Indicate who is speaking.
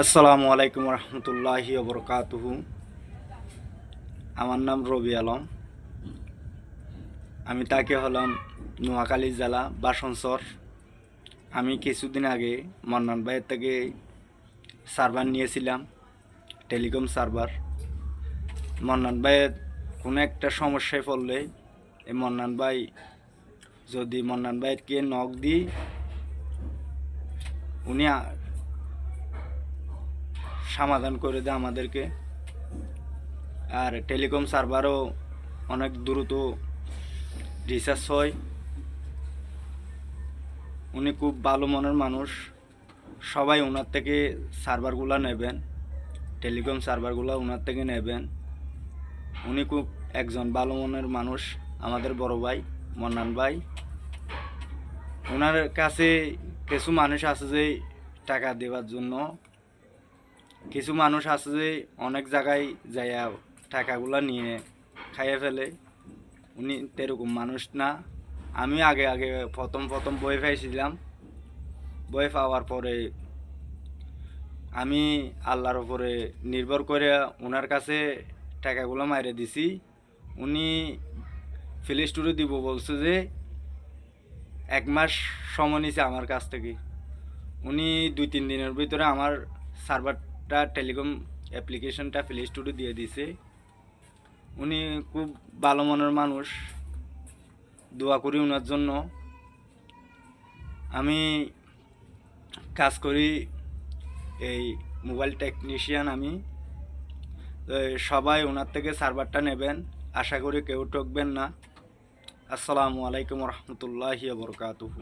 Speaker 1: আসসালামু আলাইকুম রহমতুল্লাহি ওবরকাতুহু। আমার নাম রবি আলম। আমি তাকে হলাম নোয়াখালী জেলা বাসনসর। আমি কিছুদিন আগে মন্নান ভাইয়ের থেকে সার্ভার নিয়েছিলাম, টেলিকম সার্ভার। মন্নান ভাইয়ের কোনো একটা সমস্যায় পড়লে এই মন্নান ভাই যদি মন্নান ভাইকে নক দিই, উনি সমাধান করে দেয় আমাদেরকে। আর টেলিকম সার্ভারও অনেক দ্রুত রিচার্জ হয়। উনি খুব ভালো মনের মানুষ। সবাই ওনার থেকে সার্ভারগুলো নেবেন, টেলিকম সার্ভারগুলো ওনার থেকে নেবেন। উনি খুব একজন ভালো মনের মানুষ, আমাদের বড় ভাই মন্নান ভাই। ওনার কাছে কিছু মানুষ আছে যে টাকা দেওয়ার জন্য, কিছু মানুষ আছে যে অনেক জায়গায় যাইয়া টাকাগুলো নিয়ে খাইয়ে ফেলে। উনি তেরকম মানুষ না। আমি আগে আগে প্রথম বই পাইছিলাম। বই পাওয়ার পরে আমি আল্লাহর উপরে নির্ভর করে ওনার কাছে টাকাগুলো মাইরে দিছি। উনি প্লে স্টোরে দিব বলছে যে 1 মাস সময় নিছে আমার কাছ থেকে। উনি 2-3 দিনের ভিতরে আমার সার্ভারটা টেলিকম অ্যাপ্লিকেশনটা প্লে স্টোরে দিয়ে দিছে। উনি খুব ভালো মনের মানুষ। দোয়া করি ওনার জন্য। আমি কাজ করি এই মোবাইল টেকনিশিয়ান। আমি সবাই ওনার থেকে সার্ভারটা নেবেন, আশা করি কেউ ঠকবেন না। আসসালামু আলাইকুম রহমতুল্লাহি ওয়া বারাকাতুহু।